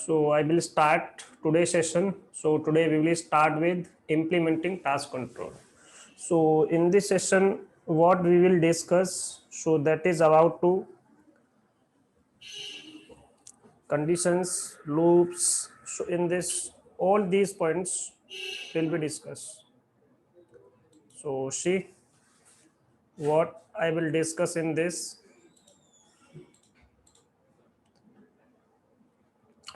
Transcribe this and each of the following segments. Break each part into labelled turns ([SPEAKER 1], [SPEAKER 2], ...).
[SPEAKER 1] So I will start today's session. So today we will start with implementing task control. So in this session, what we will discuss, so that is about to conditions, loops. So in this, all these points will be discussed. So see what I will discuss in this.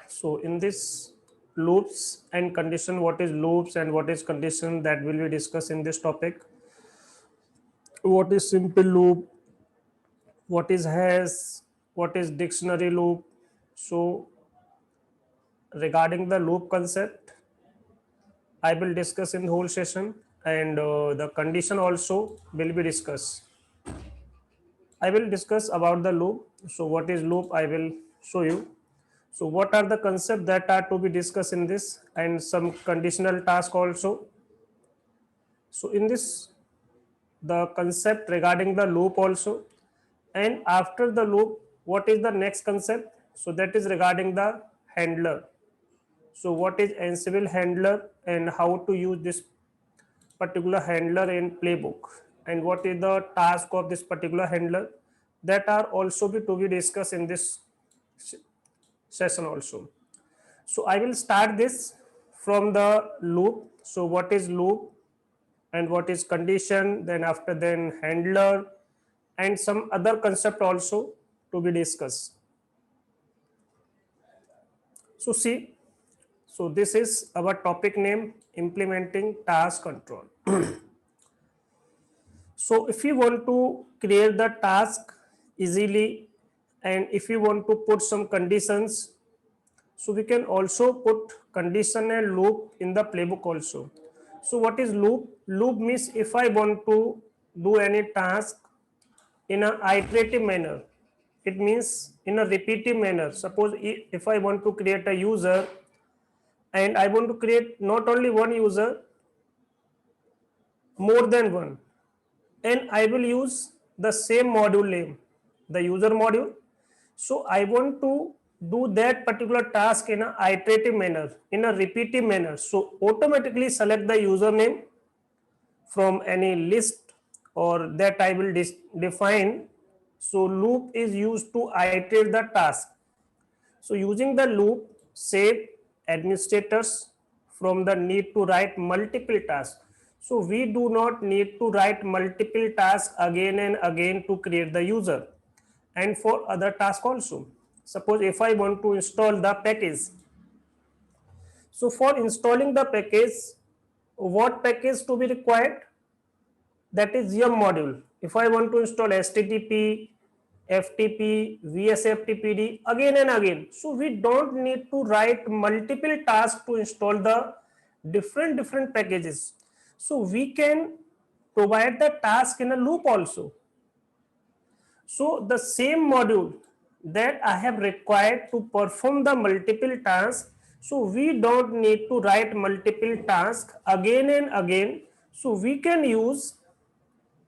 [SPEAKER 1] So in this loops and condition, what is loops and what is condition, that will be discussed in this topic. What is simple loop, what is hash, what is dictionary loop. So regarding the loop concept, I will discuss in the whole session, and the condition also will be discussed. I will discuss about the loop. So what is loop, I will show you. So what are the concepts that are to be discussed in this, and some conditional task also. So in this, the concept regarding the loop also, and after the loop, what is the next concept. So that is regarding the handler. So what is Ansible handler and how to use this particular handler in playbook, and what is the task of this particular handler, that are also to be discussed in this session also. So I will start this from the loop. So what is loop and what is condition, then after then handler, and some other concept also to be discussed. So see, so this is our topic name, implementing task control. So if you want to create the task easily, and if you want to put some conditions, so we can also put condition and loop in the playbook also. So what is loop? Loop means if I want to do any task in a iterative manner, it means in a repeating manner. Suppose if I want to create a user, and I want to create not only one user, more than one, and I will use the same module name, the user module. So I want to do that particular task in a iterative manner, in a repeating manner. So automatically select the username from any list, or that I will define. So loop is used to iterate the task. So using the loop, save administrators from the need to write multiple tasks. So we do not need to write multiple tasks again and again to create the user, and for other tasks also. Suppose if I want to install the package. So for installing the package, what package to be required? That is yum module. If I want to install HTTP, FTP, VSFTPD again and again, so we don't need to write multiple tasks to install the different packages. So we can provide the task in a loop also. So the same module that I have required to perform the multiple tasks, so we don't need to write multiple tasks again and again. So we can use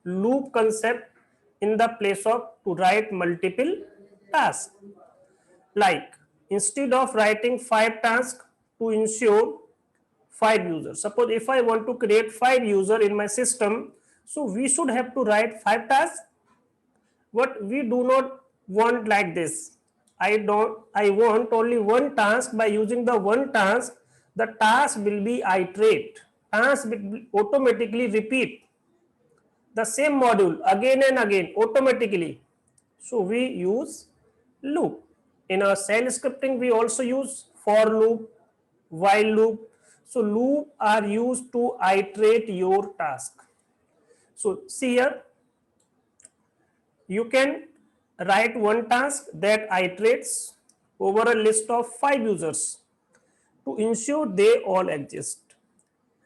[SPEAKER 1] loop concept in the place of to write multiple tasks. Like instead of writing 5 tasks to ensure 5 users, suppose if I want to create 5 users in my system, so we should have to write 5 tasks. But we do not want like this. I want only one task. By using the one task, the task will be iterate, task will automatically repeat the same module again and again automatically. So we use loop. In our shell scripting, we also use for loop, while loop. So loop are used to iterate your task. So see here, you can write one task that iterates over a list of 5 users to ensure they all exist.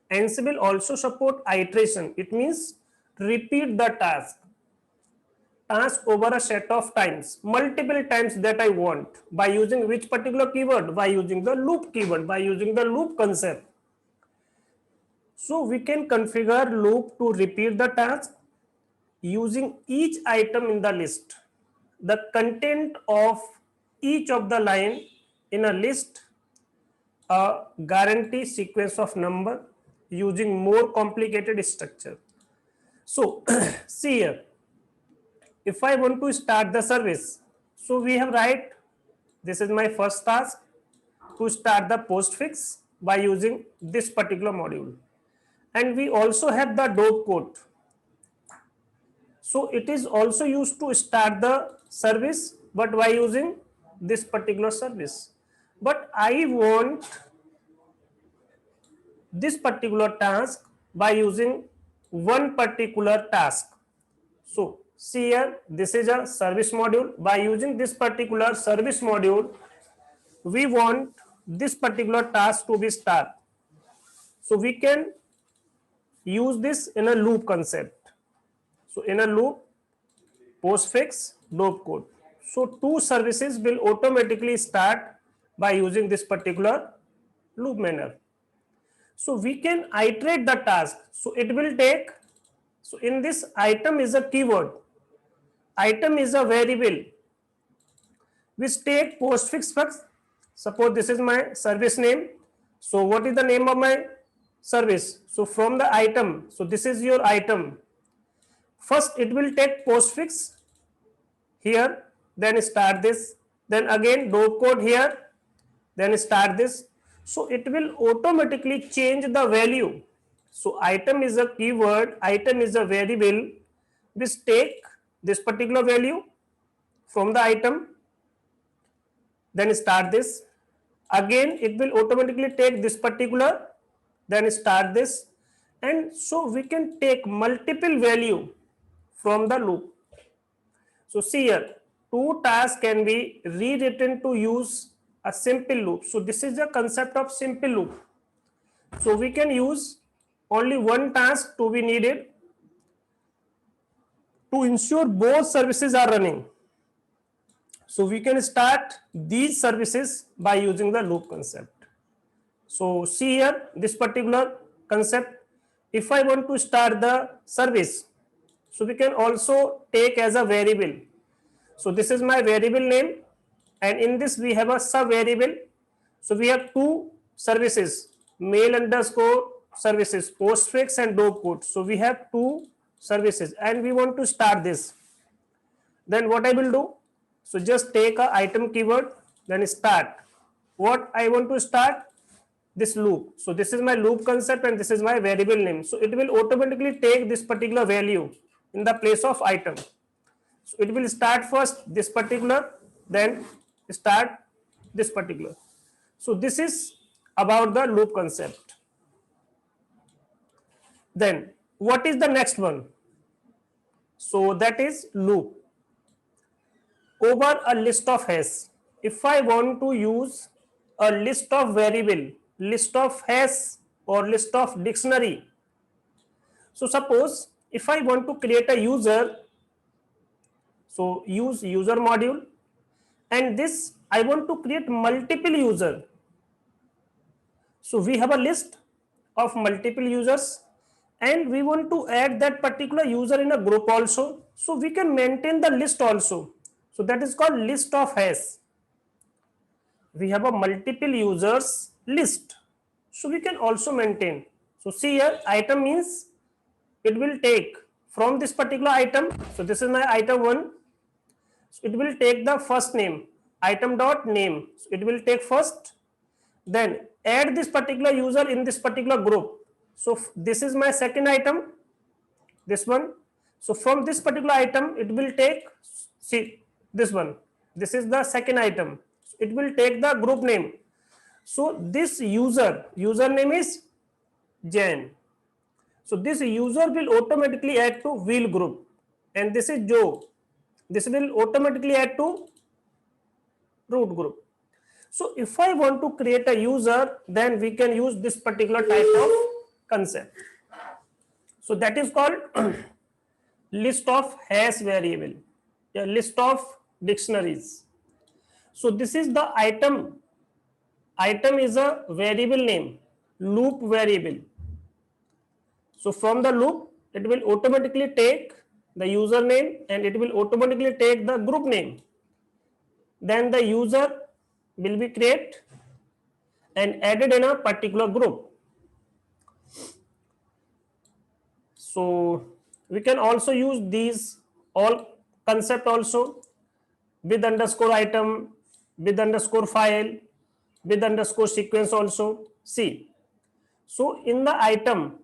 [SPEAKER 1] Ansible also support iteration. It means repeat the task over a set of times, multiple times that I want, by using which particular keyword? By using the loop keyword, by using the loop concept. So we can configure loop to repeat the task using each item in the list. The content of each of the line in a list a guarantee sequence of number using more complicated structure. So see here, if I want to start the service, so we have write, this is my first task, to start the postfix by using this particular module. And we also have the dope code. So it is also used to start the service, but by using this particular service. But I want this particular task by using one particular task. So see here, this is a service module. By using this particular service module, we want this particular task to be start. So we can use this in a loop concept. So in a loop, postfix, dope code. So two services will automatically start by using this particular loop manner. So we can iterate the task. So it will take, so in this item is a keyword. Item is a variable which take postfix first. Suppose this is my service name. So what is the name of my service? So from the item, so this is your item. First it will take postfix here, then start this, then again dope code here, then start this. So it will automatically change the value. So item is a keyword, item is a variable which take this particular value from the item, then start this. Again it will automatically take this particular, then start this. And so we can take multiple value from the loop. So see here, two tasks can be rewritten to use a simple loop. So this is the concept of simple loop. So we can use only one task to be needed to ensure both services are running. So we can start these services by using the loop concept. So see here, this particular concept, if I want to start the service, so we can also take as a variable. So this is my variable name, and in this we have a sub variable. So we have two services, mail underscore services, postfix and dope code. So we have two services and we want to start this. Then what I will do? So just take a item keyword, then start. What I want to start? This loop. So this is my loop concept and this is my variable name. So it will automatically take this particular value in the place of item. So it will start first this particular, then start this particular. So this is about the loop concept. Then what is the next one? So that is loop over a list of hash. If I want to use a list of variable, list of hash or list of dictionary. So suppose if I want to create a user, so use user module, and this I want to create multiple user. So we have a list of multiple users and we want to add that particular user in a group also. So we can maintain the list also. So that is called list of hash. We have a multiple users list. So we can also maintain. So see here, item means it will take from this particular item. So this is my item 1. So it will take the first name, item dot name. So it will take first, then add this particular user in this particular group. So this is my second item, this one. So from this particular item, it will take, see this one. This is the second item. It will take the group name. So this user name is Jan. So this user will automatically add to wheel group, and this is Joe. This will automatically add to root group. So if I want to create a user, then we can use this particular type of concept. So that is called list of hash variable, a list of dictionaries. So this is the item. Item is a variable name, loop variable. So from the loop, it will automatically take the username and it will automatically take the group name. Then the user will be created and added in a particular group. So we can also use these all concept also with underscore item, with underscore file, with underscore sequence also. See, so in the item,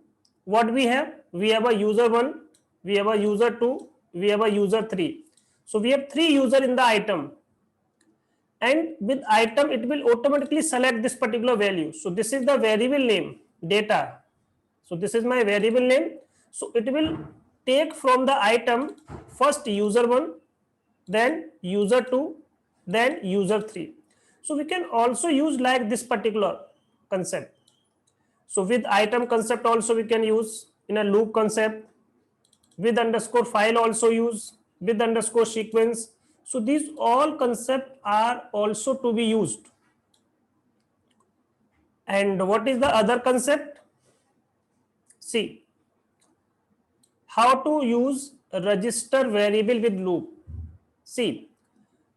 [SPEAKER 1] what we have? We have a user 1, we have a user 2, we have a user 3. So we have 3 user in the item, and with item it will automatically select this particular value. So this is the variable name data. So this is my variable name. So it will take from the item first user 1, then user 2, then user 3. So we can also use like this particular concept. So with item concept also we can use in a loop concept, with underscore file also use, with underscore sequence. So these all concepts are also to be used. And what is the other concept? See, how to use register variable with loop. See,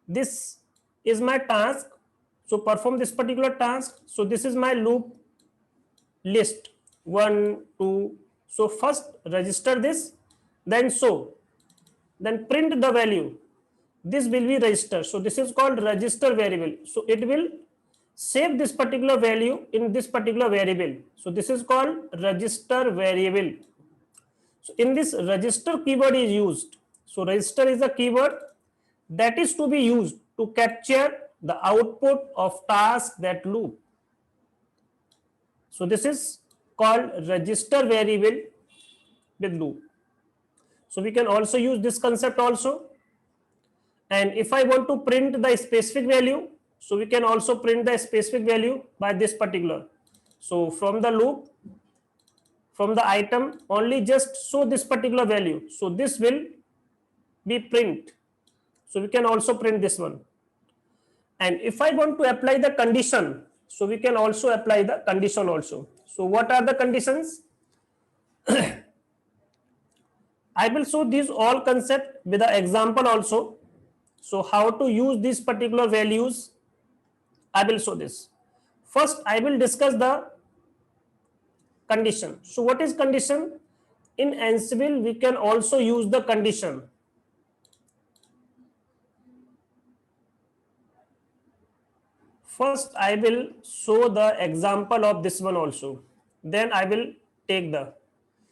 [SPEAKER 1] this is my task. So perform this particular task. So this is my loop list 1, 2. So first register this, then show, then print the value. This will be registered. So this is called register variable. So it will save this particular value in this particular variable. So this is called register variable. So in this register keyword is used. So register is a keyword that is to be used to capture the output of task that loop. So this is called register variable with loop. So we can also use this concept also. And if I want to print the specific value, so we can also print the specific value by this particular. So from the loop, from the item, only just show this particular value. So this will be print. So we can also print this one. And if I want to apply the condition, so we can also apply the condition also. So what are the conditions? I will show these all concept with the example also. So how to use these particular values, I will show this. First, I will discuss the condition. So what is condition? In Ansible, we can also use the condition. First, I will show the example of this one also. Then I will take the,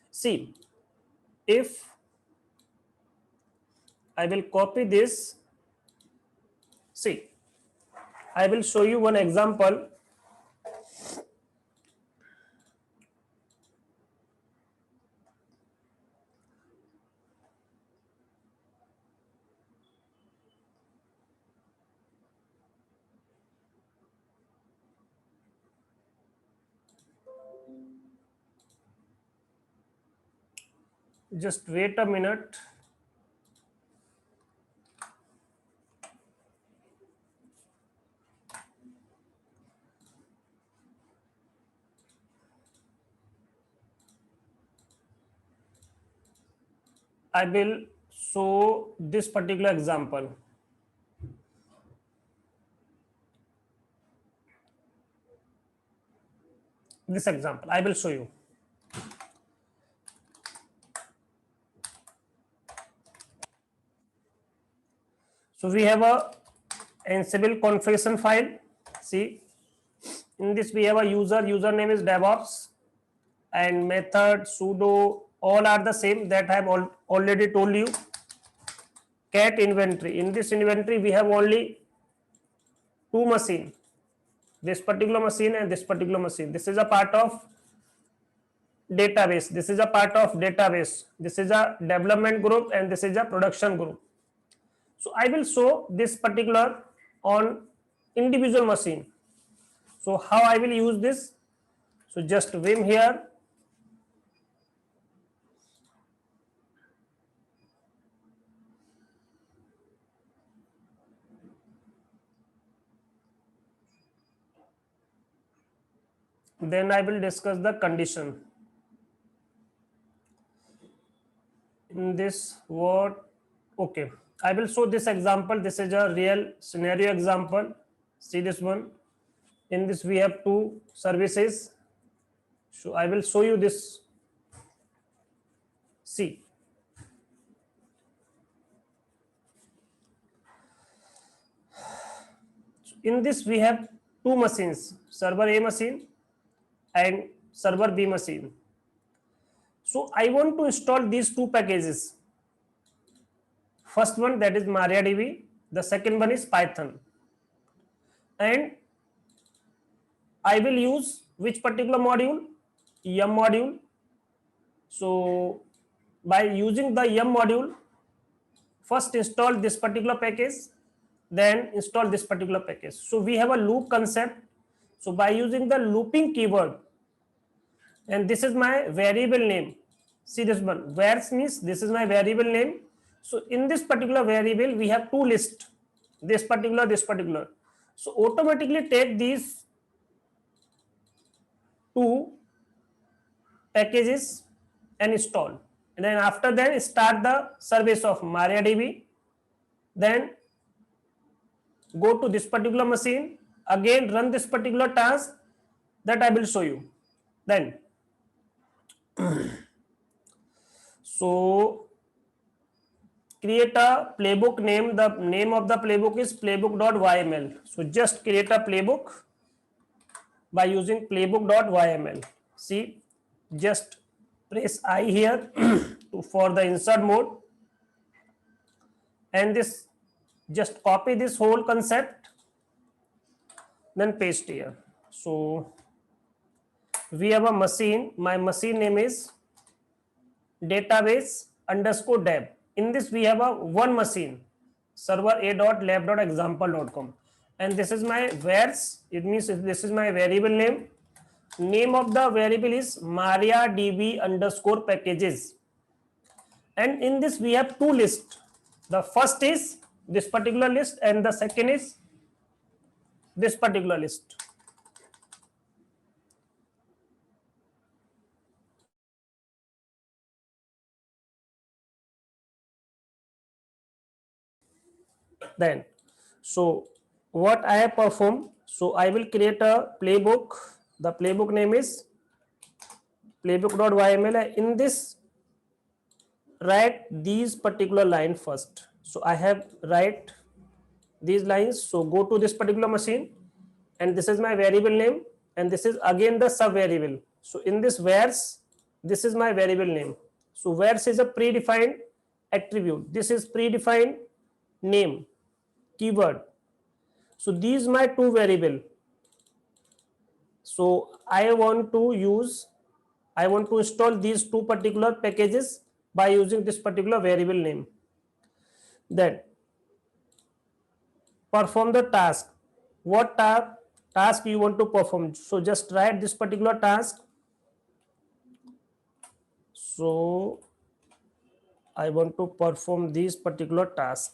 [SPEAKER 1] see, if I will copy this, see, I will show you one example. Just wait a minute. I will show this particular example. This example, I will show you. So we have a Ansible configuration file. See, in this we have a user, username is DevOps, and method, sudo, all are the same that I have already told you. Cat inventory. In this inventory, we have only 2 machines. This particular machine and this particular machine. This is a part of database. This is a part of database. This is a development group and this is a production group. So I will show this particular on individual machine. So how I will use this? So just vim here. Then I will discuss the condition. In this what? Okay. I will show this example. This is a real scenario example. See this one. In this we have two services. So I will show you this. See, in this we have two machines, server A machine and server B machine. So I want to install these two packages. First one, that is MariaDB, the second one is Python, and I will use which particular module? Yum module. So by using the Yum module, first install this particular package, then install this particular package. So we have a loop concept. So by using the looping keyword, and this is my variable name. See this one, where's means this is my variable name. So in this particular variable, we have two lists, this particular. So automatically take these two packages and install. And then after that, start the service of MariaDB. Then go to this particular machine, again run this particular task that I will show you. Then so create a playbook name. The name of the playbook is playbook.yml. So just create a playbook by using playbook.yml. See, just press I here for the insert mode, and this just copy this whole concept, then paste here. So we have a machine. My machine name is database underscore dev. In this we have a one machine, server a.lab.example.com, and this is my where's, it means this is my variable name. Name of the variable is MariaDB underscore packages, and in this we have two lists. The first is this particular list and the second is this particular list. Then so what I have performed, so I will create a playbook. The playbook name is playbook.yml. In this write these particular line first. So I have write these lines. So go to this particular machine, and this is my variable name, and this is again the sub variable. So in this where's, this is my variable name. So where's is a predefined attribute. This is predefined name keyword. So these my two variable. So I want to install these two particular packages by using this particular variable name. Then perform the task. What task you want to perform? So just write this particular task. So I want to perform this particular task.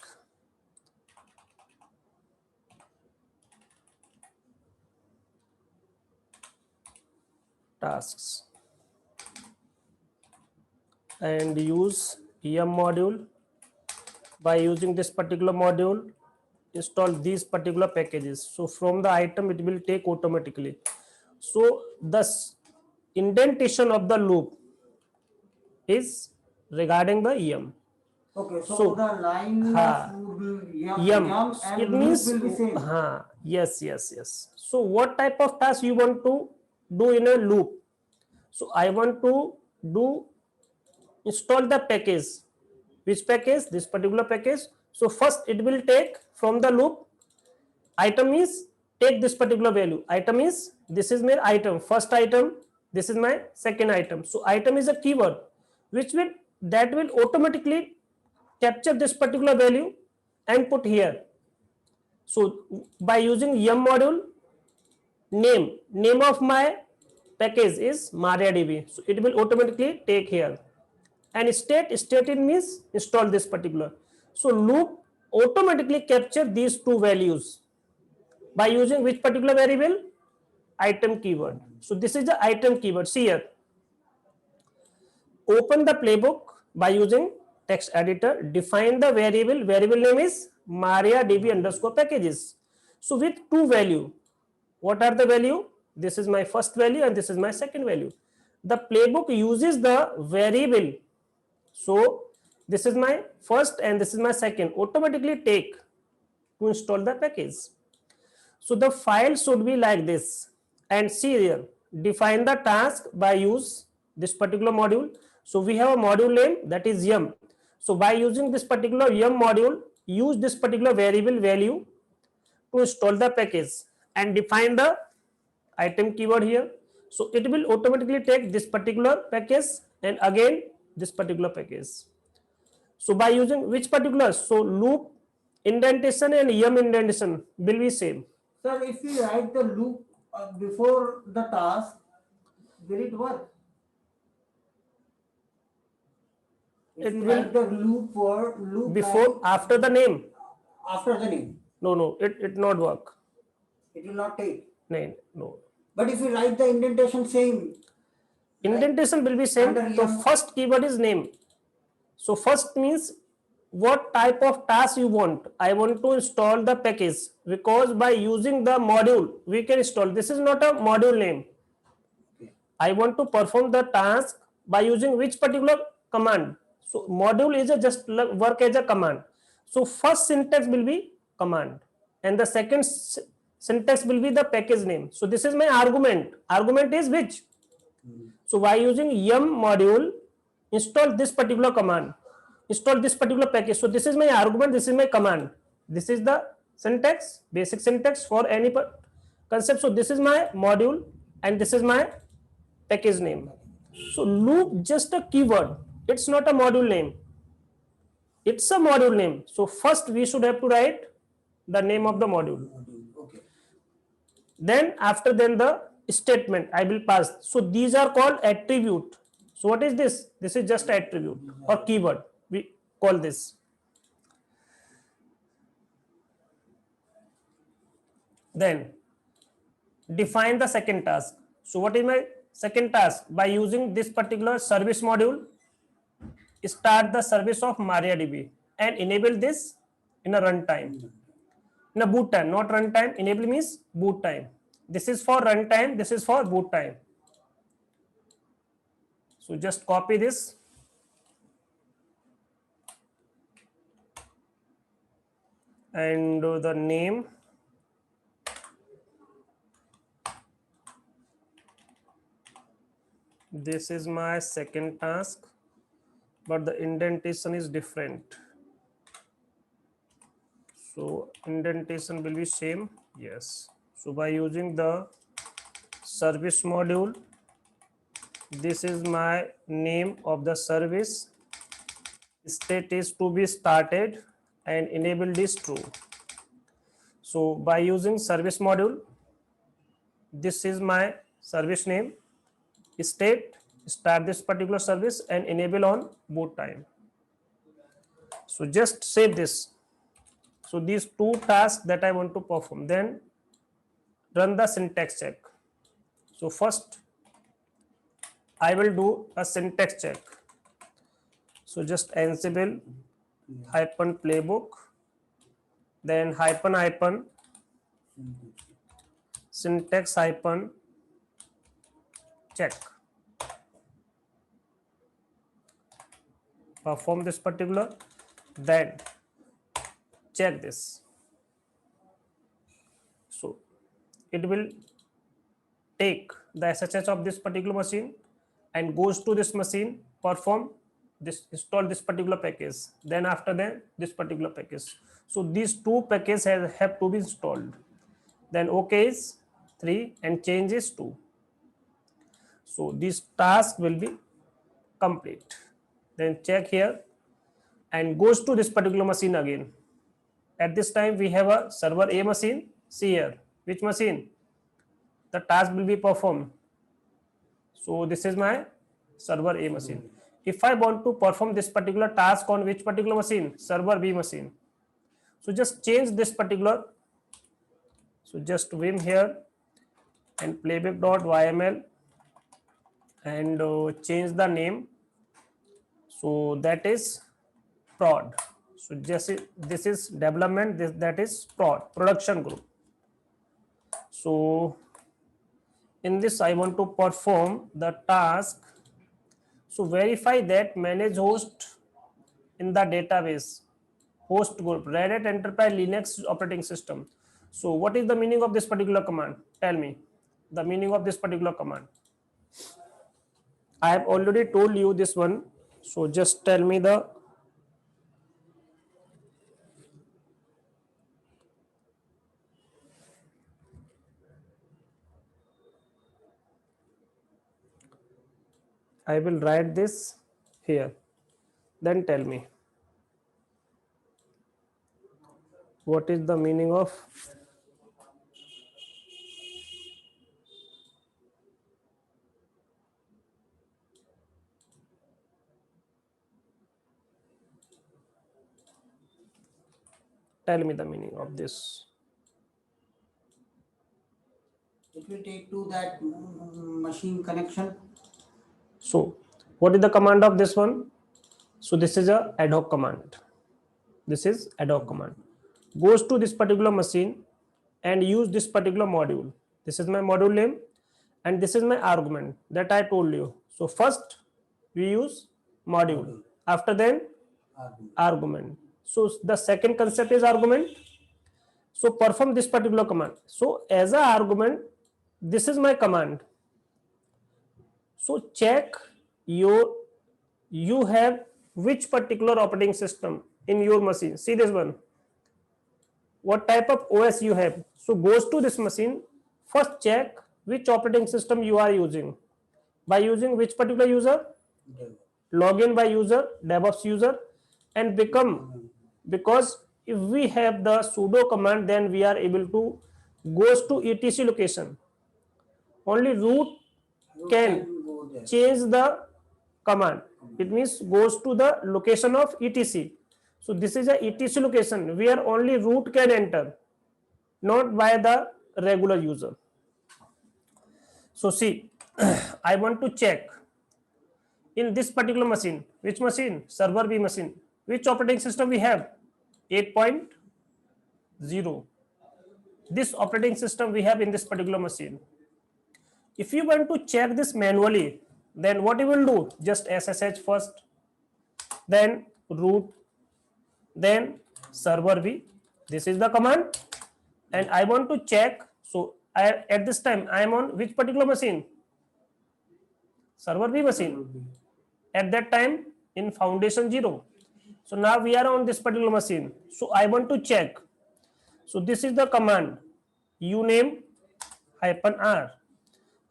[SPEAKER 1] Tasks, and use Yum module. By using this particular module, install these particular packages. So from the item it will take automatically. So thus indentation of the loop is regarding the Yum.
[SPEAKER 2] Okay, so the line would be
[SPEAKER 1] Yum.
[SPEAKER 2] and
[SPEAKER 1] It means
[SPEAKER 2] will be same.
[SPEAKER 1] yes. So what type of task you want to do in a loop? So I want to do install the package. Which package? This particular package. So first it will take from the loop. Item is take this particular value. Item is, this is my item, first item, this is my second item. So item is a keyword which will automatically capture this particular value and put here. So by using Yum module, name of my package is MariaDB. So it will automatically take here. And state it means install this particular. So loop automatically capture these two values by using which particular variable? Item keyword. So this is the item keyword. See here. Open the playbook by using text editor. Define the variable name is MariaDB underscore packages. So with two value, What are the value? This is my first value and this is my second value. The playbook uses the variable. So this is my first and this is my second. Automatically take to install the package. So the file should be like this. And see here, define the task by use this particular module. So we have a module name, that is yum. So by using this particular yum module, use this particular variable value to install the package and define the item keyword here. So it will automatically take this particular package and again this particular package. So by using which particular? So loop indentation and yum indentation will be same.
[SPEAKER 2] Sir, if we write the loop before the task, will it work? If
[SPEAKER 1] It
[SPEAKER 2] we
[SPEAKER 1] will-
[SPEAKER 2] write the loop word, loop
[SPEAKER 1] Before,
[SPEAKER 2] line
[SPEAKER 1] after the name.
[SPEAKER 2] after the name,
[SPEAKER 1] No, it not work.
[SPEAKER 2] it will not take.
[SPEAKER 1] No.
[SPEAKER 2] But if we write the indentation same,
[SPEAKER 1] Indentation will be same.
[SPEAKER 2] Under
[SPEAKER 1] So
[SPEAKER 2] yum.
[SPEAKER 1] first keyword is name. So first means what type of task you want. I want to install the package because by using the module we can install. This is not a module name.
[SPEAKER 2] okay.
[SPEAKER 1] I want to perform the task by using which particular command. So module is a just work as a command. So first syntax will be command and the second syntax will be the package name. So this is my argument. Argument is which? So by using yum module, install this particular command, install this particular package. So this is my argument, this is my command. This is the syntax, basic syntax for any concept. So this is my module and this is my package name. So loop just a keyword. It's not a module name. It's a module name. So first we should have to write the name of the module.
[SPEAKER 2] Okay.
[SPEAKER 1] Then after then the statement I will pass. So these are called attribute. So what is this? This is just attribute or keyword. We call this. Then define the second task. So what is my second task? By using this particular service module, start the service of MariaDB and enable this in a runtime. In a boot time, not runtime. Enable means boot time. This is for runtime, this is for boot time. So just copy this. And the name. This is my second task, but the indentation is different. So indentation will be same. Yes. So by using the service module, this is my name of the service. State is to be started and enabled is true. So by using service module, this is my service name. State, start this particular service and enable on boot time. So just save this. So these two tasks that I want to perform, then run the syntax check. So first I will do a syntax check. So just ansible hyphen playbook, then hyphen syntax hyphen check. Perform this particular, then check this. So it will take the SSH of this particular machine and goes to this machine, perform this, install this particular package. Then after that, this particular package. So these two packages have to be installed. Then OK is 3 and change is 2. So this task will be complete. Then check here and goes to this particular machine again. At this time we have a server A machine. See here, which machine? The task will be performed. So this is my server A machine. If I want to perform this particular task on which particular machine? Server B machine. So just change this particular. So just vim here and playback.yml and change the name. So that is prod. So just this is development, that is prod, production group. So in this I want to perform the task. So verify that manage host in the database host group Red Hat Enterprise Linux operating system. So what is the meaning of this particular command? Tell me the meaning of this particular command. I have already told you this one. So just tell me the I will write this here. Then tell me what is the meaning of tell me the meaning of this.
[SPEAKER 2] It will take to that machine connection.
[SPEAKER 1] So what is the command of this one? So this is a ad hoc command. This is ad hoc command. Goes to this particular machine and use this particular module. This is my module name and this is my argument that I told you. So first we use module. After then argument. So the second concept is argument. So perform this particular command. So as a argument, this is my command. So check you have which particular operating system in your machine. See this one. What type of OS you have. So goes to this machine. First check which operating system you are using. By using which particular user? Login by user, DevOps user, and become, because if we have the sudo command, then we are able to goes to etc location. Only root can
[SPEAKER 2] go there.
[SPEAKER 1] change the command. It means goes to the location of etc. So this is a etc location where only root can enter, not by the regular user. So see, I want to check in this particular machine. Which machine? Server B machine. Which operating system we have? 8.0. This operating system we have in this particular machine. If you want to check this manually, then what you will do? Just SSH first, then root, then server B. This is the command, and I want to check. So at this time I am on which particular machine? Server B machine. At that time in foundation 0. So now we are on this particular machine. So I want to check. So this is the command uname -r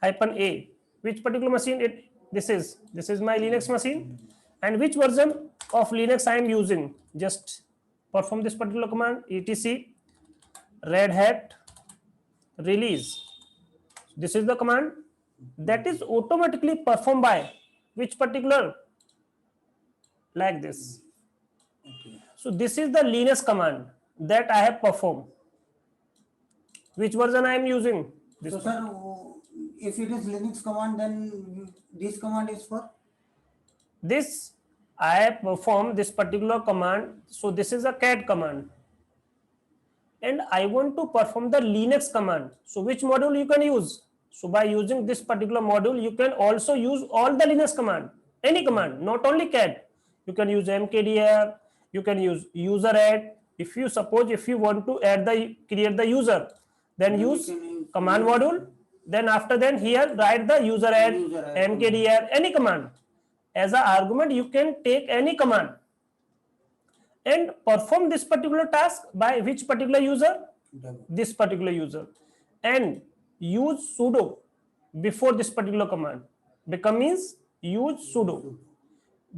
[SPEAKER 1] -a. Which particular machine it this is? This is my Linux machine. And which version of Linux I am using? Just perform this particular command etc red hat release. This is the command that is automatically performed by which particular, like this. So this is the Linux command that I have performed. Which version I am using? This
[SPEAKER 2] So
[SPEAKER 1] one.
[SPEAKER 2] sir, if it is Linux command, then this command is for?
[SPEAKER 1] This I have performed this particular command. So this is a cat command. And I want to perform the Linux command. So which module you can use? So by using this particular module, you can also use all the Linux command, any command, not only cat. You can use mkdir, you can use user add. If you suppose if you want to add the create the user, then use command module. Then after then here write the user add, mkdir, any command. As an argument, you can take any command and perform this particular task by which particular user? This particular user, and use sudo before this particular command. Become means use sudo,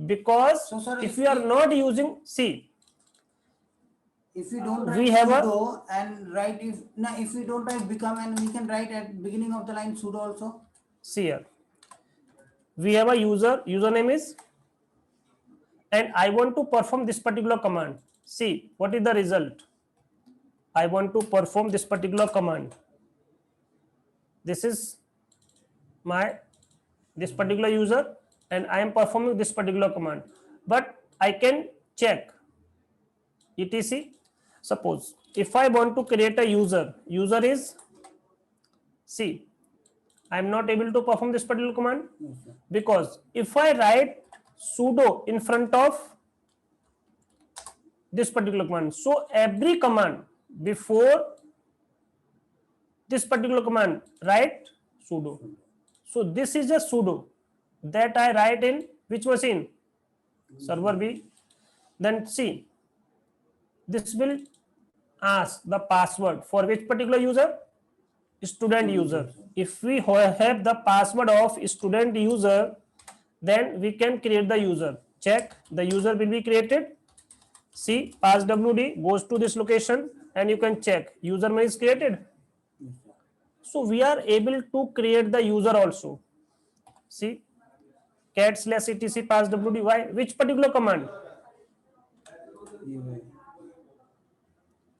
[SPEAKER 1] because
[SPEAKER 2] So, sir,
[SPEAKER 1] if you are not using, see,
[SPEAKER 2] If we don't write
[SPEAKER 1] We have a-
[SPEAKER 2] sudo and write if we don't write become, and we can write at beginning of the line sudo also.
[SPEAKER 1] see here, we have a username is, and I want to perform this particular command. See what is the result. I want to perform this particular command. This is my this particular user, and I am performing this particular command. But I can check etc. Suppose if I want to create a user is See, I am not able to perform this particular command
[SPEAKER 2] Yes, sir.
[SPEAKER 1] because if I write sudo in front of this particular command, so every command before this particular command write sudo. So this is a sudo that I write in which machine? Server B. Then see, this will ask the password for which particular user? Student user. If we have the password of student user, then we can create the user. Check, the user will be created. See, passwd goes to this location and you can check user name is created.
[SPEAKER 2] Yes, sir.
[SPEAKER 1] So we are able to create the user also. See, cat/etc passwd. Why? Which particular command?
[SPEAKER 2] Yeah.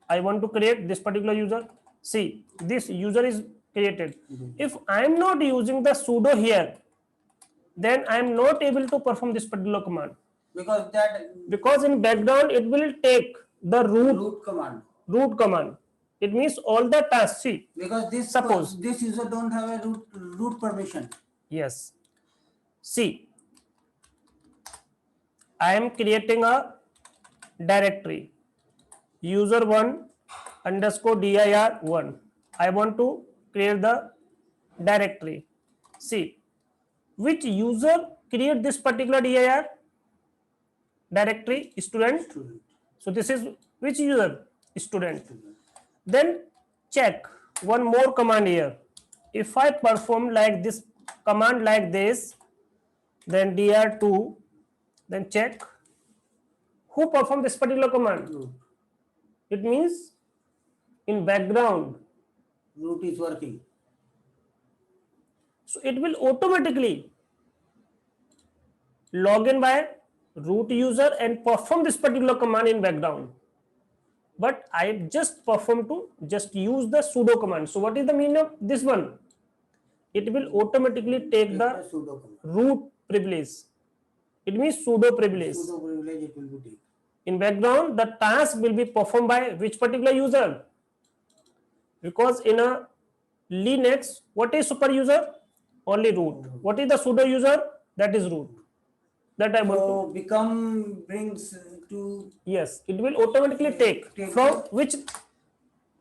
[SPEAKER 1] I want to create this particular user. See, this user is created. If I am not using the sudo here, then I am not able to perform this particular command,
[SPEAKER 2] Because that
[SPEAKER 1] because in background it will take the root command. It means all the tasks. See,
[SPEAKER 2] Because
[SPEAKER 1] Suppose.
[SPEAKER 2] this user don't have a root permission.
[SPEAKER 1] yes. See, I am creating a directory user1 underscore dir1. I want to create the directory. See, which user create this particular dir directory? Student. So this is which user? Student. Then check one more command here. If I perform like this command like this, then dir2, then check who performed this particular command. It means in background,
[SPEAKER 2] Root is working.
[SPEAKER 1] so it will automatically log in by root user and perform this particular command in background. But I just perform to just use the sudo command. So what is the meaning of this one? It will automatically take the
[SPEAKER 2] Sudo command.
[SPEAKER 1] root privilege. It means sudo privilege.
[SPEAKER 2] Sudo privilege it will be taken.
[SPEAKER 1] In background, the task will be performed by which particular user? Because in a Linux, what is super user? Only root. What is the sudo user? That is root. That I want to.
[SPEAKER 2] So become brings to.
[SPEAKER 1] Yes, it will automatically take
[SPEAKER 2] Take
[SPEAKER 1] from
[SPEAKER 2] the-
[SPEAKER 1] which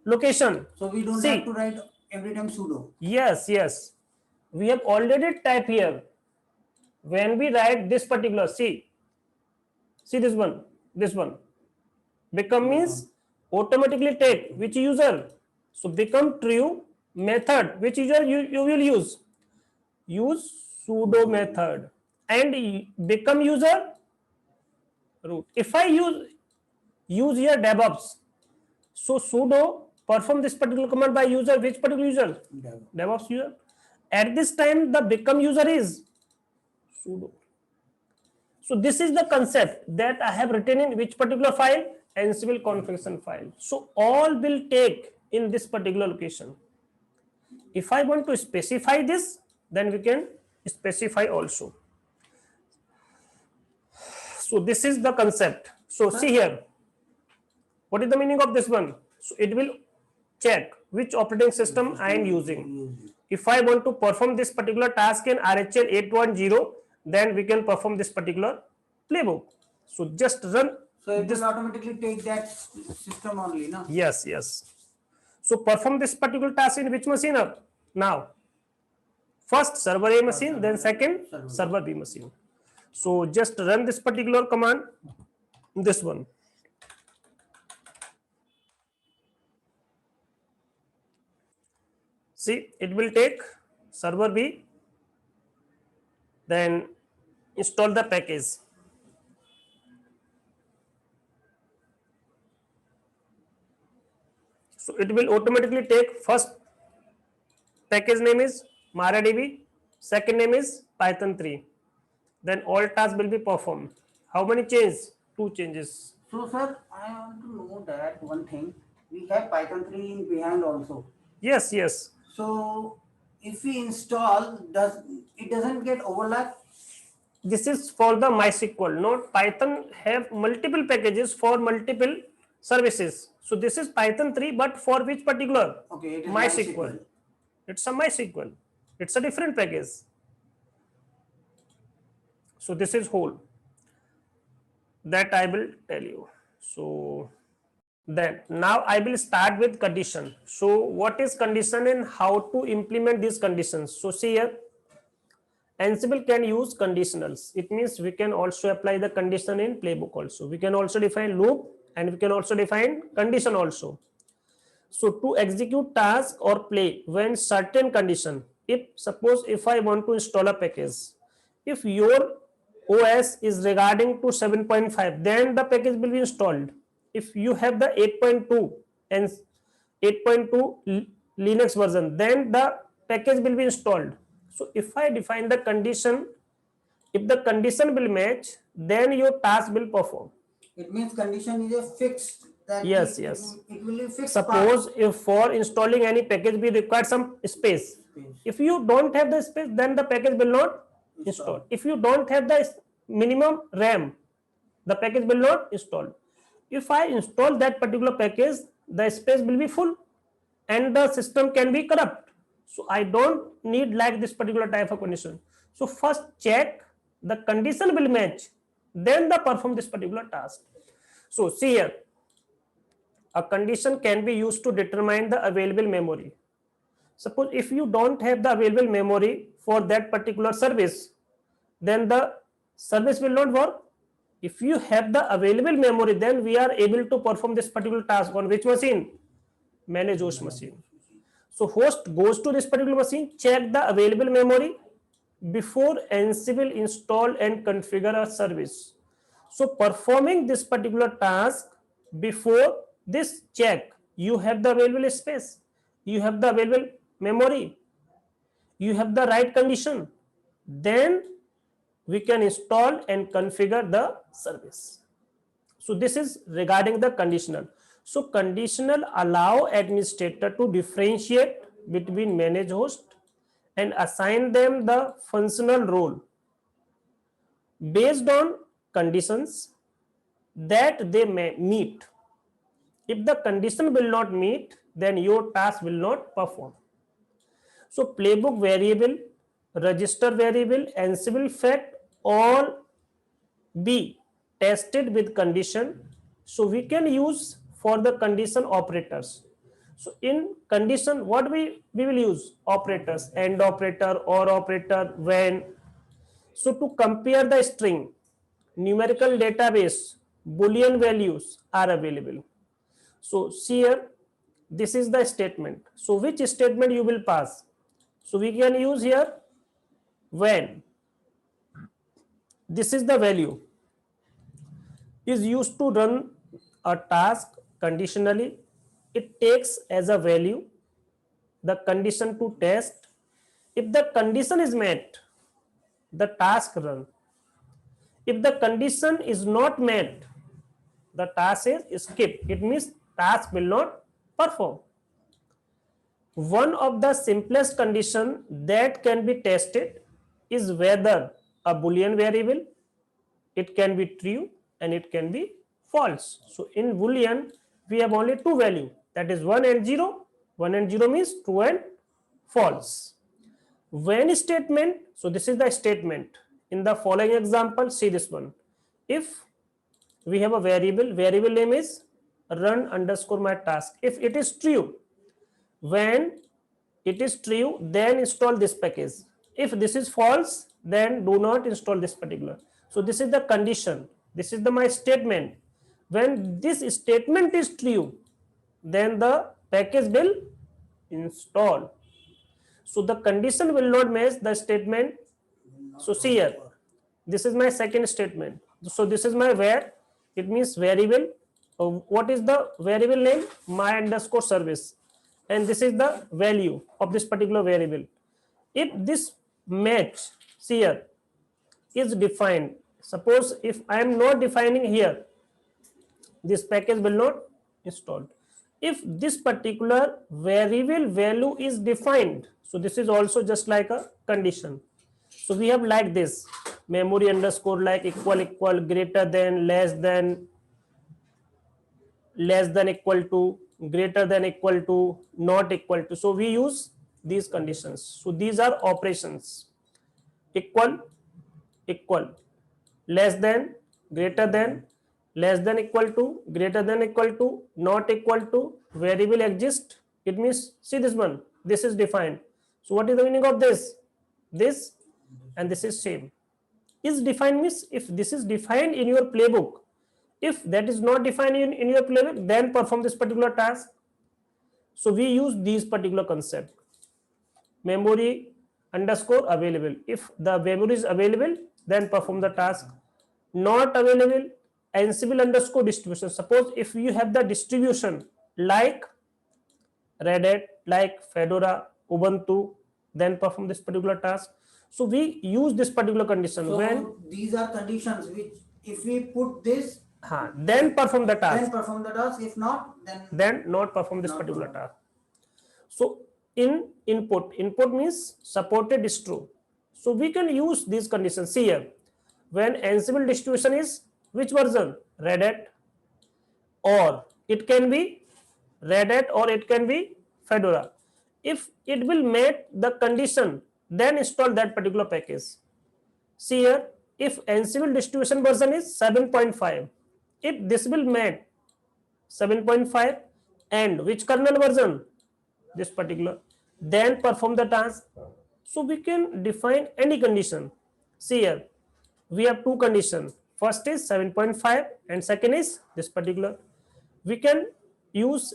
[SPEAKER 1] location?
[SPEAKER 2] So we don't
[SPEAKER 1] See.
[SPEAKER 2] have to write every time sudo.
[SPEAKER 1] Yes, yes. We have already typed here. When we write this particular, see this one. Become means automatically take which user? So become true method. Which user you will use? Use sudo method and become user root. If I use here DevOps, so sudo perform this particular command by user. Which particular user? DevOps user. At this time, the become user is sudo. So this is the concept that I have written in which particular file? Ansible configuration file. So all will take in this particular location. If I want to specify this, then we can specify also. So this is the concept. So see here. What is the meaning of this one? So it will check which operating system I am using. If I want to perform this particular task in RHEL 810, then we can perform this particular playbook. So just run.
[SPEAKER 2] So it will automatically take that system only, no?
[SPEAKER 1] Yes, yes. So perform this particular task in which machine now? First server A machine, then second server B machine. So just run this particular command, this one. See, it will take server B, then install the package. So it will automatically take first package name is MariaDB, second name is Python 3. Then all tasks will be performed. How many changes? 2 changes.
[SPEAKER 2] So sir, I want to know that one thing. We have Python 3 in behind also.
[SPEAKER 1] Yes, yes.
[SPEAKER 2] So if we install, it doesn't get overlap?
[SPEAKER 1] This is for the MySQL. Not Python have multiple packages for multiple services. So this is Python 3, but for which particular?
[SPEAKER 2] Okay, it is
[SPEAKER 1] MySQL. It's a MySQL. It's a different package. So this is whole that I will tell you. So then now I will start with condition. So what is condition and how to implement these conditions? So see here, Ansible can use conditionals. It means we can also apply the condition in playbook also. We can also define loop and we can also define condition also. So to execute task or play when certain condition, if suppose if I want to install a package, if your OS is regarding to 7.5, then the package will be installed. If you have the 8.2 and 8.2 Linux version, then the package will be installed. So if I define the condition, if the condition will match, then your task will perform.
[SPEAKER 2] It means condition is a fixed. That
[SPEAKER 1] Yes,
[SPEAKER 2] it,
[SPEAKER 1] yes.
[SPEAKER 2] It will be fixed.
[SPEAKER 1] Suppose if for installing any package we require some space. If you don't have the space, then the package will not install. If you don't have the minimum RAM, the package will not install. If I install that particular package, the space will be full and the system can be corrupt. So I don't need like this particular type of condition. So first check the condition will match, then the perform this particular task. So see here, a condition can be used to determine the available memory. Suppose if you don't have the available memory for that particular service, then the service will not work. If you have the available memory, then we are able to perform this particular task on which machine? Manage host machine. So host goes to this particular machine, check the available memory before Ansible install and configure a service. So performing this particular task before this check, you have the available space, you have the available memory, you have the right condition, then we can install and configure the service. So this is regarding the conditional. So conditional allow administrator to differentiate between manage host and assign them the functional role based on conditions that they may meet. If the condition will not meet, then your task will not perform. So playbook variable, register variable, Ansible fact all be tested with condition. So we can use for the condition operators. So in condition, what we will use? Operators, AND operator, OR operator, when. So to compare the string, numerical database, Boolean values are available. So see here, this is the statement. So which statement you will pass? So we can use here when. This is the value is used to run a task conditionally. It takes as a value the condition to test. If the condition is met, the task run. If the condition is not met, the task is skipped. It means task will not perform. One of the simplest condition that can be tested is whether a Boolean variable, it can be true and it can be false. So in Boolean, we have only two values, that is 1 and 0. 1 and 0 means true and false. When statement, so this is the statement. In the following example, see this one. If we have a variable name is run underscore my task. If it is true, when it is true, then install this package. If this is false, then do not install this particular. So this is the condition. This is the my statement. When this statement is true, then the package will install. So the condition will not match the statement. So see here, this is my second statement. So this is my where, it means variable. What is the variable name? My underscore service. And this is the value of this particular variable. If this match, see here, is defined. Suppose if I am not defining here, this package will not install. If this particular variable value is defined, so this is also just like a condition. So we have like this, memory underscore like equal, greater than, less than equal to, greater than equal to, not equal to. So we use these conditions. So these are operations: equal, equal, less than, greater than, less than equal to, greater than equal to, not equal to, variable exist. It means, see this one, this is defined. So what is the meaning of this? This and this is same. Is defined means if this is defined in your playbook, if that is not defined in your playbook, then perform this particular task. So we use these particular concept: memory underscore available. If the memory is available, then perform the task. Not available, Ansible underscore distribution. Suppose if you have the distribution like Red Hat, like Fedora, Ubuntu, then perform this particular task. So we use this particular condition.
[SPEAKER 2] So
[SPEAKER 1] when
[SPEAKER 2] these are conditions which if we put this,
[SPEAKER 1] then perform the task.
[SPEAKER 2] then perform the task. If not,
[SPEAKER 1] then not perform this
[SPEAKER 2] not
[SPEAKER 1] particular
[SPEAKER 2] perform.
[SPEAKER 1] task. So in input means supported is true. So we can use these conditions. See here, when Ansible distribution is which version? Red Hat, or it can be Red Hat, or it can be Fedora. If it will meet the condition, then install that particular package. See here, if Ansible distribution version is 7.5, if this will meet 7.5 and which kernel version? This particular, then perform the task. So we can define any condition. See here, we have two conditions. First is 7.5 and second is this particular. We can use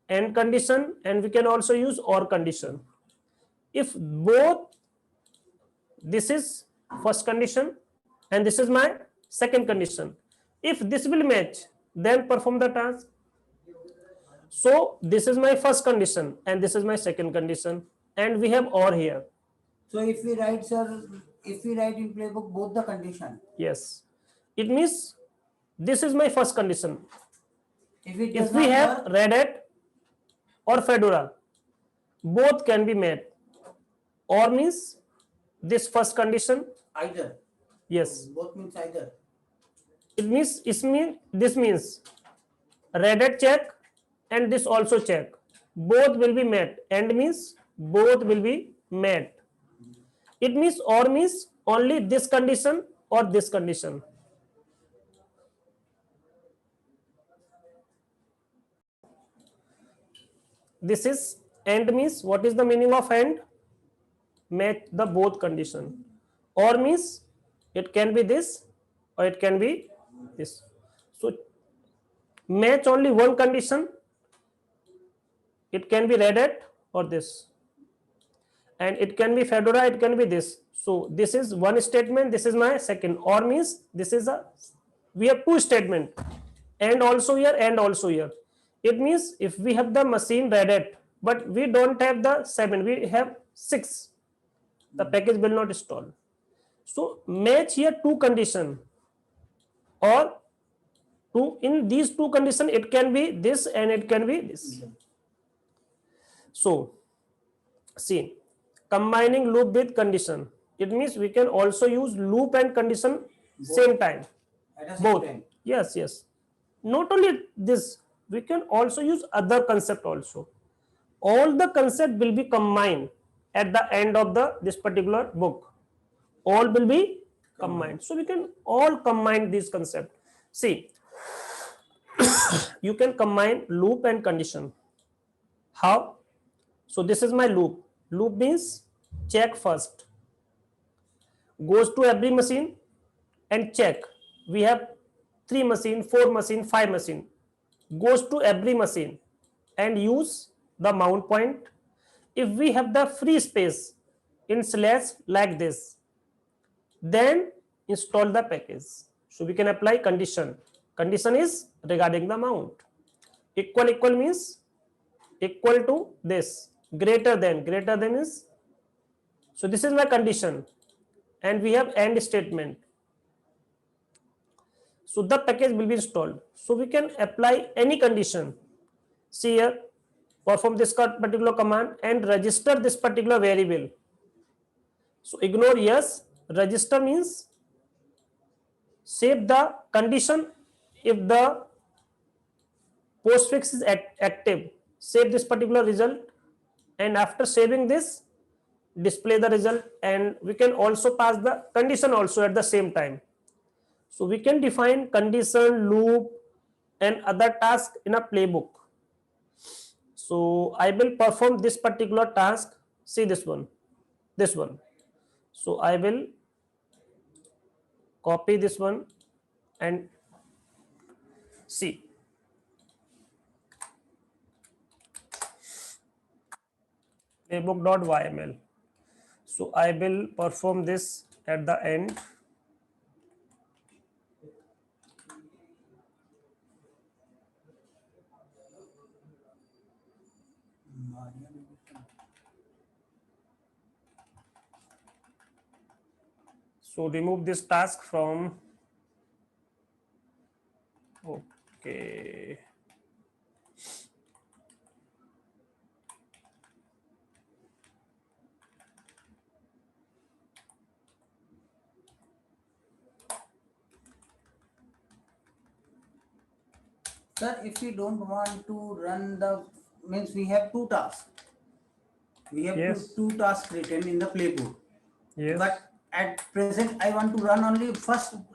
[SPEAKER 1] and condition, and we can also use or condition. If both, this is first condition and this is my second condition, if this will match, then perform the task. So this is my first condition and this is my second condition, and we have or here.
[SPEAKER 2] So if we write, sir, if we write in playbook both the condition,
[SPEAKER 1] Yes, it means this is my first condition.
[SPEAKER 2] if
[SPEAKER 1] We have Red Hat or Fedora, both can be met. Or means this first condition,
[SPEAKER 2] either,
[SPEAKER 1] yes,
[SPEAKER 2] both means either.
[SPEAKER 1] This means Red Hat check and this also check. Both will be met, and means both will be met. It means or means only this condition or this condition. This is and means, what is the meaning of and? Match the both condition. Or means it can be this or it can be this. So match only one condition. It can be Red Hat or this, and it can be Fedora, it can be this. So this is one statement, this is my second. Or means this is we have two statement, and also here and also here. It means if we have the machine Red Hat, but we don't have the 7, we have 6, the package will not install. So match here two condition, or in these two condition, it can be this and it can be this. So see, combining loop with condition, it means we can also use loop and condition same time,
[SPEAKER 2] At the same
[SPEAKER 1] both.
[SPEAKER 2] time.
[SPEAKER 1] Yes. Not only this, we can also use other concept also. All the concept will be combined at the end of this particular book. All will be combined. So we can all combine this concept. See, you can combine loop and condition. How? So this is my loop. Loop means check first, goes to every machine and check. We have 3 machine, 4 machine, 5 machine. Goes to every machine and use the mount point. If we have the free space in slash like this, then install the package. So we can apply condition. Condition is regarding the mount. Equal means equal to this. Greater than is, so this is my condition, and we have AND statement. So the package will be installed. So we can apply any condition. See here, perform this particular command and register this particular variable. So ignore yes, register means save the condition. If the postfix is active, save this particular result and after saving this, display the result, and we can also pass the condition also at the same time. So we can define condition, loop, and other task in a playbook. So I will perform this particular task. See this one, this one. So I will copy this one and see. Playbook.yml. So I will perform this at the end. So remove this task from, okay.
[SPEAKER 2] Sir, if we don't want to run the, means we have two tasks. We have
[SPEAKER 1] Yes.
[SPEAKER 2] two tasks written in the playbook.
[SPEAKER 1] Yes.
[SPEAKER 2] But at present, I want to run only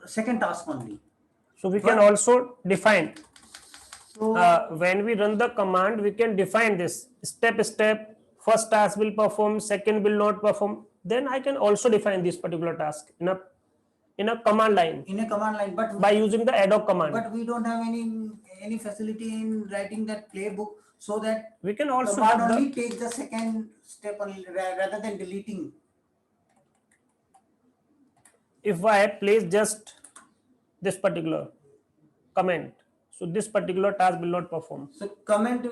[SPEAKER 2] second task only.
[SPEAKER 1] So we can
[SPEAKER 2] but-
[SPEAKER 1] also define,
[SPEAKER 2] So
[SPEAKER 1] when we run the command, we can define this step, first task will perform, second will not perform. Then I can also define this particular task in a command line
[SPEAKER 2] in a command line, but
[SPEAKER 1] by using the ad hoc command.
[SPEAKER 2] but we don't have any facility in writing that playbook, so that
[SPEAKER 1] We can also
[SPEAKER 2] command
[SPEAKER 1] have the,
[SPEAKER 2] only take the second step only, rather than deleting.
[SPEAKER 1] if I place just this particular comment, so this particular task will not perform.
[SPEAKER 2] So comment,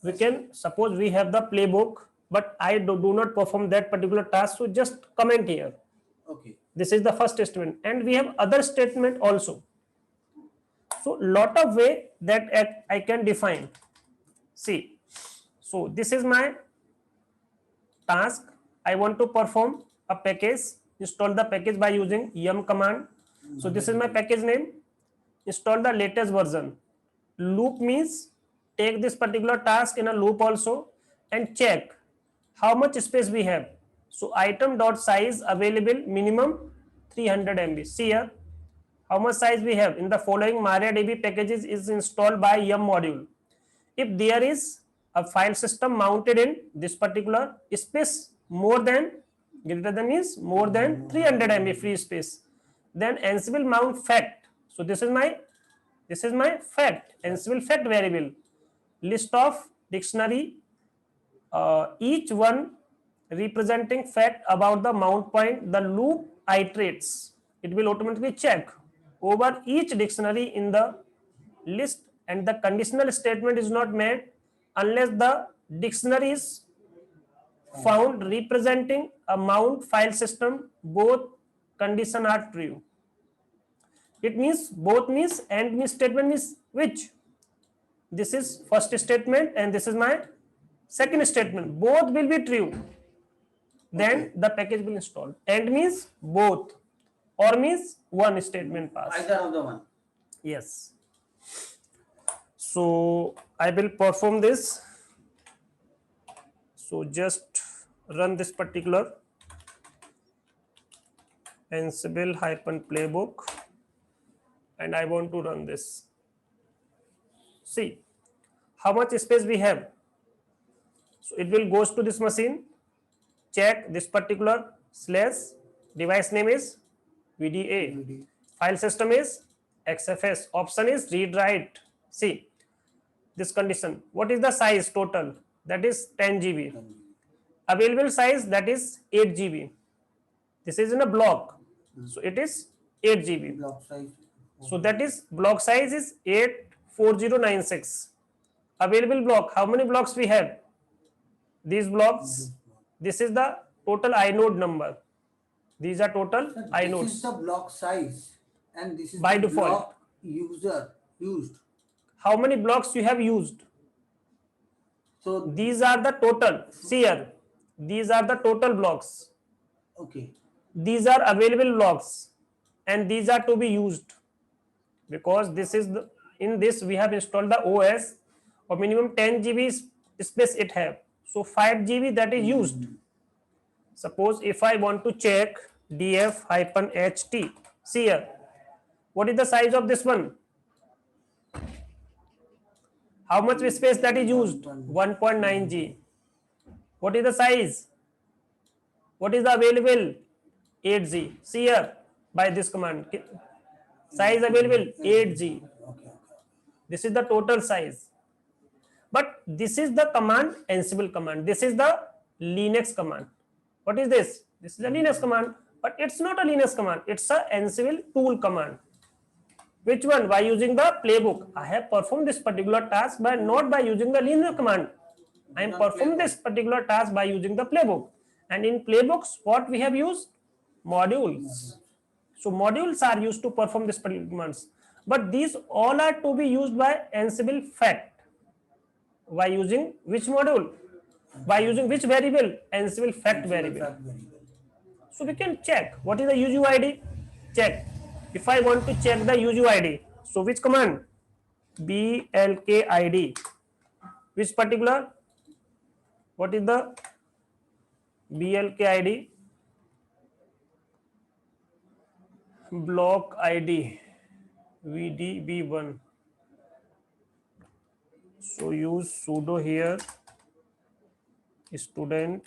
[SPEAKER 1] We can suppose we have the playbook, but I do not perform that particular task, so just comment here.
[SPEAKER 2] okay.
[SPEAKER 1] This is the first statement, and we have other statement also. So lot of way that I can define. See, so this is my task. I want to perform a package, install the package by using yum command. So this is my package name. Install the latest version. Loop means take this particular task in a loop also and check how much space we have. So item dot size available minimum 300 MB. See here how much size we have. In the following MariaDB packages is installed by yum module. If there is a file system mounted in this particular space more than, greater than is more than 300 MB free space, then Ansible mount fact. So this is my fact, Ansible fact variable, list of dictionary, each one representing fact about the mount point. The loop iterates, it will automatically check over each dictionary in the list, and the conditional statement is not made unless the dictionary is found representing a mount file system. Both condition are true. It means both means, and means statement means which? This is first statement and this is my second statement. Both will be true. Then the package will install. And means both, or means one statement pass.
[SPEAKER 2] Either of the one.
[SPEAKER 1] Yes. So I will perform this. So just run this particular Ansible -playbook, and I want to run this. See how much space we have. So it will goes to this machine, check this particular slash, device name is VDA, file system is XFS, option is read write. See this condition. What is the size total? That is 10 GB. Available size, that is 8 GB. This is in a block, so it is 8 GB.
[SPEAKER 2] Block size.
[SPEAKER 1] So that is block size is 84096. Available block, how many blocks we have? These blocks. This is the total inode number. These are total
[SPEAKER 2] This
[SPEAKER 1] inodes.
[SPEAKER 2] is the block size, and this is
[SPEAKER 1] By
[SPEAKER 2] the
[SPEAKER 1] default.
[SPEAKER 2] block user used.
[SPEAKER 1] How many blocks you have used?
[SPEAKER 2] So
[SPEAKER 1] These are the total. See here. These are the total blocks.
[SPEAKER 2] okay.
[SPEAKER 1] These are available blocks, and these are to be used, because this is in this we have installed the OS, or minimum 10 GB space it have. So 5 GB that is used. Suppose if I want to check df-ht, see here, what is the size of this one? How much space that is used? 1.9 G. What is the size? What is the available? 8 G. See here by this command. Size available 8 G.
[SPEAKER 2] Okay.
[SPEAKER 1] This is the total size. But this is the command Ansible command. This is the Linux command. What is this? This is a Linux command, but it's not a Linux command. It's a Ansible tool command. Which one? By using the playbook. I have performed this particular task by not by using the Linux command. I am performing this particular task by using the playbook. And in playbooks, what we have used? Modules. So modules are used to perform this particular commands. But these all are to be used by Ansible fact. By using which module? By using which variable? Ansible fact variable. So we can check what is the UUID. Check. If I want to check the UUID, so which command? BLKID. Which particular? What is the BLKID? Block ID VDB1. So use sudo here, student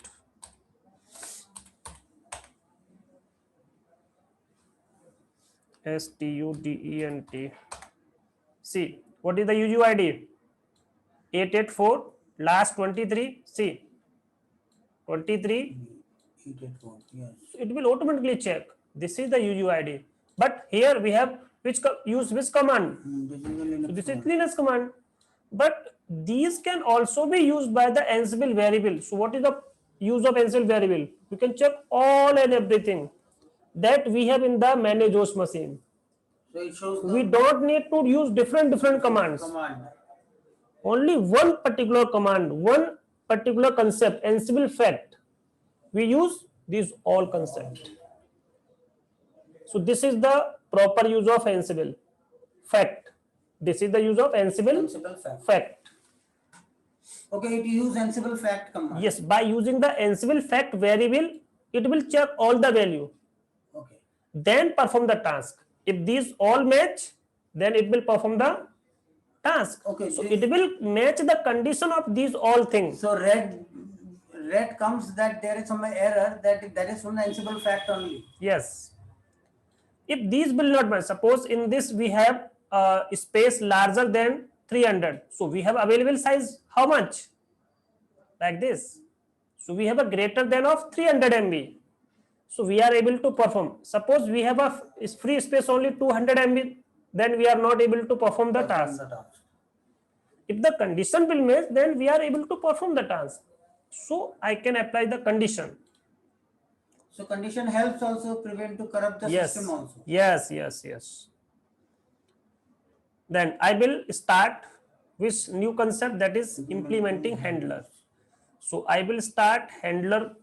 [SPEAKER 1] student. See, what is the UUID? 884 last 23. See, 23.
[SPEAKER 2] 884. Yes.
[SPEAKER 1] It will automatically check. This is the UUID. But here we have use which command?
[SPEAKER 2] This is the Linux.
[SPEAKER 1] So this is Linux command. But these can also be used by the Ansible variable. So what is the use of Ansible variable? We can check all and everything that we have in the manage host machine.
[SPEAKER 2] So it shows
[SPEAKER 1] We don't need to use different commands.
[SPEAKER 2] command.
[SPEAKER 1] Only one particular command, one particular concept, Ansible fact. We use these all concepts. So this is the proper use of Ansible fact. This is the use of Ansible
[SPEAKER 2] Ansible fact.
[SPEAKER 1] fact.
[SPEAKER 2] Okay, it use Ansible fact command.
[SPEAKER 1] Yes, by using the Ansible fact variable, it will check all the value.
[SPEAKER 2] Okay.
[SPEAKER 1] Then perform the task. If these all match, then it will perform the task.
[SPEAKER 2] Okay,
[SPEAKER 1] So
[SPEAKER 2] this-
[SPEAKER 1] it will match the condition of these all things.
[SPEAKER 2] So red comes that there is some error that is from the Ansible fact only.
[SPEAKER 1] Yes. If these will not match, suppose in this we have space larger than 300. So we have available size how much? Like this. So we have a greater than of 300 MB. So we are able to perform. Suppose we have a free space only 200 MB, then we are not able to perform the task. If the condition will match, then we are able to perform the task. So I can apply the condition.
[SPEAKER 2] So condition helps also prevent to corrupt the
[SPEAKER 1] Yes.
[SPEAKER 2] system also.
[SPEAKER 1] Yes. Then I will start with new concept, that is implementing handler. So I will start handler